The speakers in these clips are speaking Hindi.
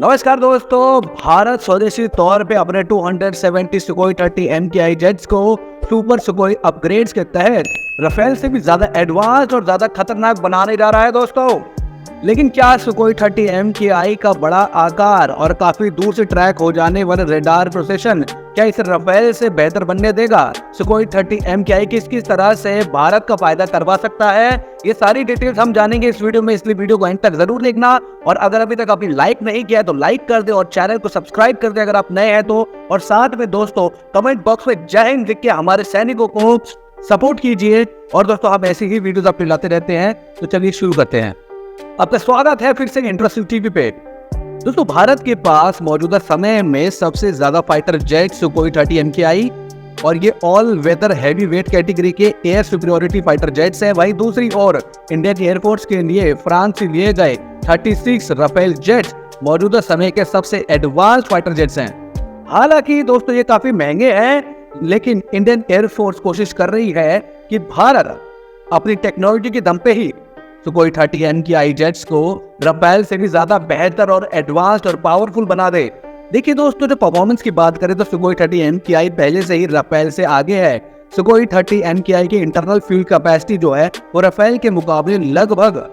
नमस्कार दोस्तों, भारत स्वदेशी तौर पे अपने 270 सुखोई 30 MKI जेट्स को सुपर सुखोई अपग्रेड्स के तहत राफेल से भी ज्यादा एडवांस और ज्यादा खतरनाक बनाने जा रहा है दोस्तों। लेकिन क्या सुखोई 30 MKI का बड़ा आकार और काफी दूर से ट्रैक हो जाने वाला रेडार प्रोसेशन क्या इसे राफेल से बेहतर बनने देगा? सुखोई 30 MKI किस तरह से भारत का फायदा करवा सकता है, ये सारी डिटेल्स हम जानेंगे इस वीडियो में, इसलिए वीडियो को एंड तक जरूर देखना। और अगर अभी तक आपने लाइक नहीं किया है तो लाइक कर दे और चैनल को सब्सक्राइब कर दे अगर आप नए हैं तो। और साथ में दोस्तों कमेंट बॉक्स में जय हिंद लिख के हमारे सैनिकों को सपोर्ट कीजिए। और दोस्तों हम ऐसी ही वीडियोस अपने लाते रहते हैं, तो चलिए शुरू करते हैं। आपका स्वागत है फिर से इंटरेस्टिंग टीवी पे। दोस्तों भारत के पास मौजूदा समय में सबसे ज्यादा फाइटर जेट सुखोई 30 MKI और ये all weather heavy weight category के एयर सुपीरियोरिटी फाइटर जेट्स हैं। वहीं दूसरी ओर इंडियन एयरफोर्स के लिए फ्रांस से लिए गए 36 राफेल जेट्स मौजूदा समय के सबसे एडवांस फाइटर जेट्स हैं। हालांकि दोस्तों ये काफी महंगे हैं, लेकिन इंडियन एयरफोर्स कोशिश कर रही है कि भारत अपनी टेक्नोलॉजी के दम पे ही सुखोई 30 MKI जेट्स को राफेल से भी ज्यादा बेहतर और एडवांस्ड और पावरफुल बना दे। देखिए दोस्तों, जो परफॉर्मेंस की बात करें तो सुखोई 30 MKI पहले से ही राफेल से आगे है। सुखोई 30 MKI की इंटरनल फ्यूल कैपेसिटी जो है वो राफेल के मुकाबले लगभग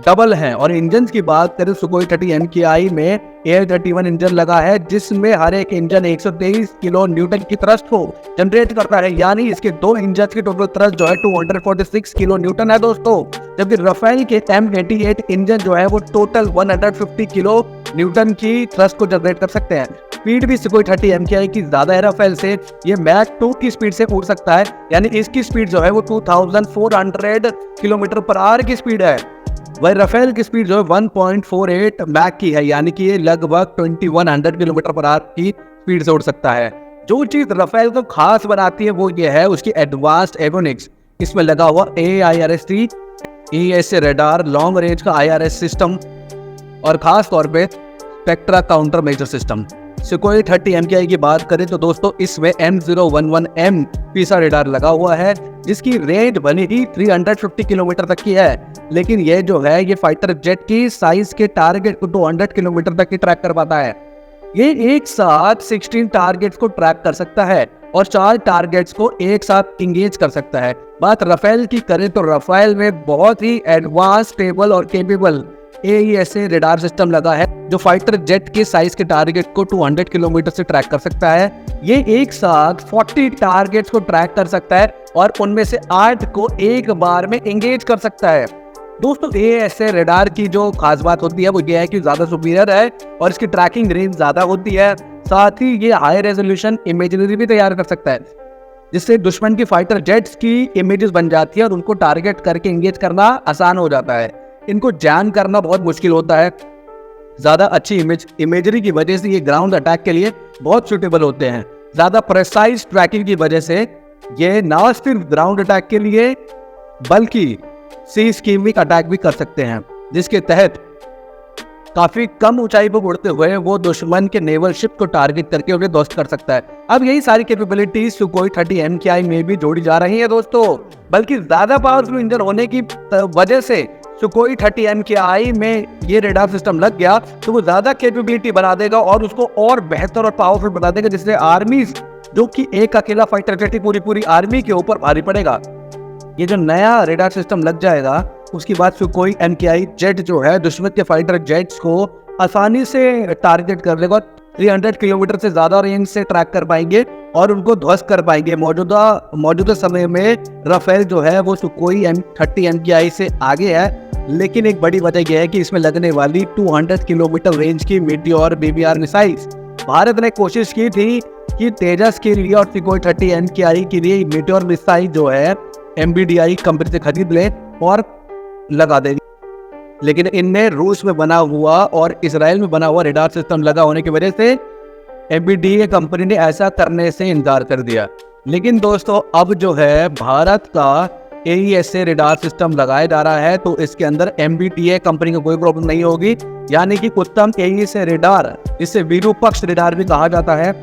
डबल है। और इंजन की बात करें सुखोई 30 MKI में AL-31 इंजन लगा है, जिसमें हर एक इंजन 123 किलो न्यूटन की थ्रस्ट को जनरेट करता है। यानी इसके दो इंजन की टोटल थ्रस्ट जो है 246 किलो न्यूटन है दोस्तों। जबकि राफेल के M88 इंजन जो है वो टोटल 150 किलो न्यूटन की थ्रस्ट को जनरेट कर सकते हैं। स्पीड भी सुखोई 30 MKI की ज्यादा है राफेल से, ये मैक 2 की स्पीड से उड़ सकता है। यानी इसकी स्पीड जो है वो 2400 किलोमीटर पर आवर की स्पीड है। वही राफेल की स्पीड जो है 1.48 मैक की है, यानी कि ये लगभग 2100 किलोमीटर पर आवर की स्पीड से उड़ सकता है। जो चीज राफेल को खास बनाती है वो ये है उसकी एडवांस्ड एवियोनिक्स। इसमें लगा हुआ AIRST ESA radar, long range का IRS सिस्टम और खास तौर पे spectra counter measure system. Sukhoi 30 MKI की बात करें तो दोस्तों इसमें M011M पीसा रेडार लगा हुआ है, जिसकी रेंज भले ही 350 किलोमीटर तक की है, लेकिन ये जो है ये फाइटर जेट की साइज के टारगेट को 200 किलोमीटर तक की ट्रैक कर पाता है। ये एक साथ 16 टारगेट्स को ट्रैक कर सकता है और 4 टारगेट्स को एक साथ इंगेज कर सकता है। बात राफेल की करें तो राफेल में बहुत ही एडवांस, स्टेबल और केपेबल AESA रेडार सिस्टम लगा है, जो फाइटर जेट के साइज के टारगेट को 200 किलोमीटर से ट्रैक कर सकता है। ये एक साथ 40 टारगेट्स को ट्रैक कर सकता है और उनमें से 8 को एक बार में एंगेज कर सकता है। दोस्तों AESA रेडार की जो खास बात होती है वो ये है कि ज्यादा सुपीरियर है और इसकी ट्रैकिंग रेंज ज्यादा होती है। साथ ही ये हाई रेजोल्यूशन इमेजरी भी तैयार कर सकता है, जिससे दुश्मन की फाइटर जेट्स की इमेजेस बन जाती है और उनको टारगेट करके एंगेज करना आसान हो जाता है। इनको जैम करना बहुत मुश्किल होता है। ज्यादा अच्छी इमेजरी की वजह से ये ग्राउंड अटैक के लिए बहुत सूटेबल होते हैं। ज्यादा प्रेसाइज ट्रैकिंग की वजह से ये ना सिर्फ ग्राउंड अटैक के लिए बल्कि सी स्कीमिक अटैक भी कर सकते हैं, जिसके तहत काफी कम ऊंचाई पर उड़ते हुए वो दुश्मन के नेवल शिप को टारगेट करके उन्हें ध्वस्त कर सकता है। अब यही सारी कैपेबिलिटी सुखोई 30 MKI में भी जोड़ी जा रही है दोस्तों। बल्कि ज्यादा पावरफुल इंजन होने की वजह से सुखोई 30 MKI में ये रेडार सिस्टम लग गया तो वो ज्यादा कैपेबिलिटी बना देगा और उसको और बेहतर और पावरफुल बना देगा, जिससे आर्मीज जो कि एक अकेला फाइटर जेट पूरी आर्मी के ऊपर भारी पड़ेगा। ये जो नया रेडार सिस्टम लग जाएगा उसके बाद सुखोई MKI जेट जो है दुश्मन के फाइटर जेट्स को आसानी से टारगेट कर लेगा। 300 किलोमीटर से ज्यादा रेंज से ट्रैक कर पाएंगे और उनको ध्वस्त कर पाएंगे। मौजूदा समय में राफेल जो है वो सुखोई 30 MKI से आगे है, लेकिन एक बड़ी वजह यह है कि इसमें लगने वाली 200 किलोमीटर रेंज की मीटियोर BBR मिसाइल्स। भारत ने कोशिश की थी कि तेजस के लिए और सुखोई 30 MKI के लिए मीटियोर मिसाइल जो है MBDI कंपनी से खरीद ले और लगा देगी, लेकिन इनमें रूस में बना हुआ और इसराइल में बना हुआ रेडार सिस्टम लगा होने की वजह से MBDA कंपनी ने ऐसा करने से इनकार कर दिया। लेकिन दोस्तों अब जो है भारत का AESA रेडार सिस्टम लगाया जा रहा है तो इसके अंदर MBDA कंपनी को कोई प्रॉब्लम नहीं होगी। यानी कि उत्तम AESA रेडार, जिसे विरूपक्ष रेडार भी कहा जाता है,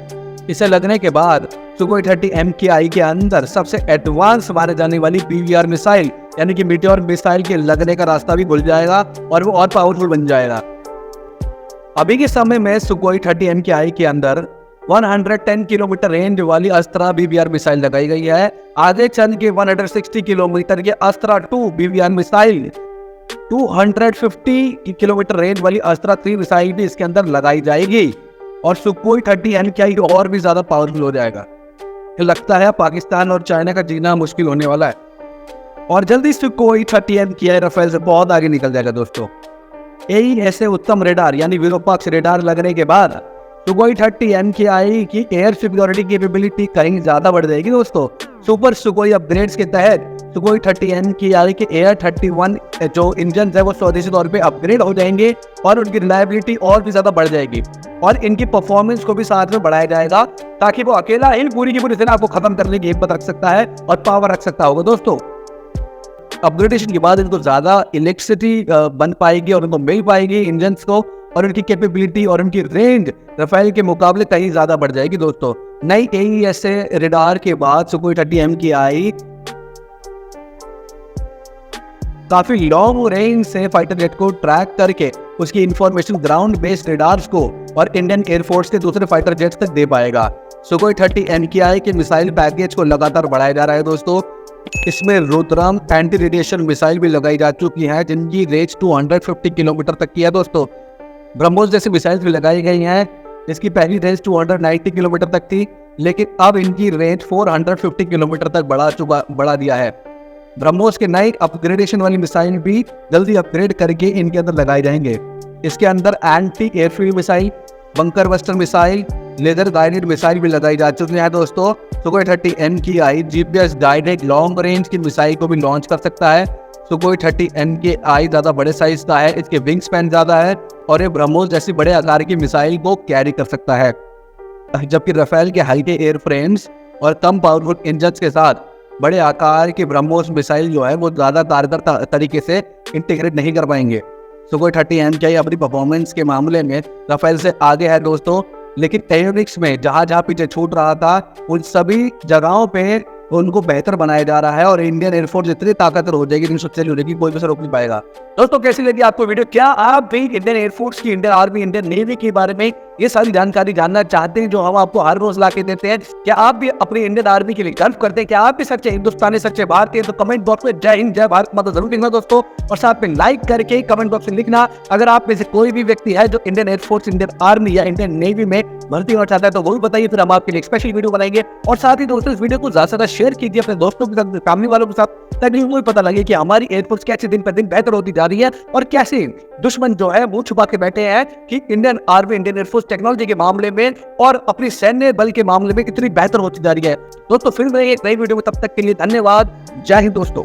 इसे लगने के बाद सुखोई 30 MKI के अंदर सबसे एडवांस माने जाने वाली BBR मिसाइल यानी कि मीटियोर मिसाइल के लगने का रास्ता भी खुल जाएगा और वो और पावरफुल बन जाएगा। अभी के समय में सुकोई 30 MKI के अंदर 110 किलोमीटर रेंज वाली अस्त्रा BBR मिसाइल लगाई गई है। आगे चल के 160 किलोमीटर के अस्त्रा 2 BBR मिसाइल, 250 किलोमीटर रेंज वाली अस्त्रा 3 मिसाइल भी इसके अंदर लगाई जाएगी और सुकोई 30 MKI और भी ज्यादा पावरफुल हो जाएगा। लगता है पाकिस्तान और चाइना का जीना मुश्किल होने वाला है और जल्दी सुकोई 30 MKI राफेल से बहुत आगे निकल जाएगा दोस्तों। यही ऐसे उत्तम रेडार यानी विरूपाक्ष रेडार लगने के बाद सुकोई 30 MKI की एयर सिक्योरिटी कैपेबिलिटी कहीं ज्यादा बढ़ जाएगी दोस्तों। सुपर सुकोई अपग्रेड्स के तहत सुकोई 30 MKI के एयर 31 जो इंजन है वो स्वदेशी तौर पे अपग्रेड हो जाएंगे और उनकी रिलायबिलिटी और भी ज्यादा बढ़ जाएगी और इनकी परफॉर्मेंस को भी साथ में बढ़ाया जाएगा ताकि वो अकेला इन पूरी की पूरी सेना को खत्म करने की हिम्मत रख सकता है और पावर रख सकता होगा दोस्तों। अपग्रेडेशन के बाद इनको ज्यादा इलेक्ट्रिसिटी बन पाएगी और उनको मिल पाएगी इंजन्स को और उनकी कैपेबिलिटी और उनकी रेंज राफेल के मुकाबले कहीं ज्यादा बढ़ जाएगी दोस्तों। नई AESA रेडार के बाद सुकोई 30 MKI काफी लॉन्ग रेंज से फाइटर जेट को ट्रैक करके उसकी इंफॉर्मेशन ग्राउंड बेस्ड रेडार्स को और इंडियन एयरफोर्स के दूसरे फाइटर जेट्स तक दे पाएगा। सुकोई 30 MKI के मिसाइल पैकेज को लगातार बढ़ाया जा रहा है दोस्तों। इसमें रुद्रम एंटी रेडिएशन मिसाइल भी लगाई जा चुकी है जिनकी रेंज 250 किलोमीटर तक की है दोस्तों। ब्रह्मोस जैसी मिसाइल भी लगाई गई हैं जिसकी पहली रेंज 290 किलोमीटर तक थी लेकिन अब इनकी रेंज 450 किलोमीटर तक बढ़ा दिया है। ब्रह्मोस के नए अपग्रेडेशन वाली मिसाइल भी जल्दी अपग्रेड करके इनके अंदर लगाए जाएंगे। इसके अंदर anti airfield missile, bunker buster missile, laser guided missile भी लगाई जा चुकी है दोस्तों। Sukhoi 30 MKI GPS guided long range की मिसाइल को भी लॉन्च कर सकता है। सुकोई 30 MKI ज्यादा बड़े साइज का है, इसके विंग स्पैन ज्यादा है और ये ब्रह्मोस जैसी बड़े आकार की मिसाइल को कैरी कर सकता है, जबकि राफेल के हल्के एयर फ्रेम्स और कम पावरफुल इंजन के साथ बड़े आकार की ब्रह्मोस मिसाइल जो है वो ज्यादा कारगर तरीके से इंटीग्रेट नहीं कर पाएंगे। सुकोई 30 MKI अपनी परफॉर्मेंस के मामले में राफेल से आगे है दोस्तों, लेकिन एवियोनिक्स में जहां पीछे छूट रहा था उन सभी जगहों पे उनको बेहतर बनाया जा रहा है और इंडियन एयरफोर्स इतनी ताकतवर हो जाएगी, इतनी हो जाएगी, कोई भी रोक नहीं पाएगा। दोस्तों कैसी लगी आपको वीडियो? क्या आप भी इंडियन एयरफोर्स की, इंडियन आर्मी, इंडियन नेवी के बारे में ये सारी जानकारी जानना चाहते हैं जो हम आपको हर रोज ला के देते हैं? क्या आप भी अपनी इंडियन आर्मी के लिए गर्व करते हैं? क्या आप भी सच्चे हिंदुस्तानी, सच्चे भारतीय? तो कमेंट बॉक्स में जय हिंद, जय भारत माता जरूर लिखना दोस्तों और साथ में लाइक करके कमेंट बॉक्स में लिखना। अगर आप में से कोई भी व्यक्ति है जो इंडियन एयरफोर्स, इंडियन आर्मी या इंडियन नेवी में भर्ती होना चाहता है तो वो भी बताइए, फिर हम आपके लिए स्पेशल वीडियो बनाएंगे। और साथ ही दोस्तों इस वीडियो को ज्यादा से ज्यादा शेयर कीजिए अपने दोस्तों के साथ, फैमिली वालों के साथ, ताकि उनको भी पता लगे कि हमारी एयरफोर्स कैसे दिन पर दिन बेहतर होती जा रही है और कैसे दुश्मन जो है मुंह छुपा के बैठे हैं कि Indian army, Indian air force technology के मामले में और अपनी सैन्य बल के मामले में कितनी बेहतर होती जा रही है। दोस्तों फिर मिलेंगे एक नई वीडियो में, तब तक के लिए धन्यवाद। जय हिंद दोस्तों।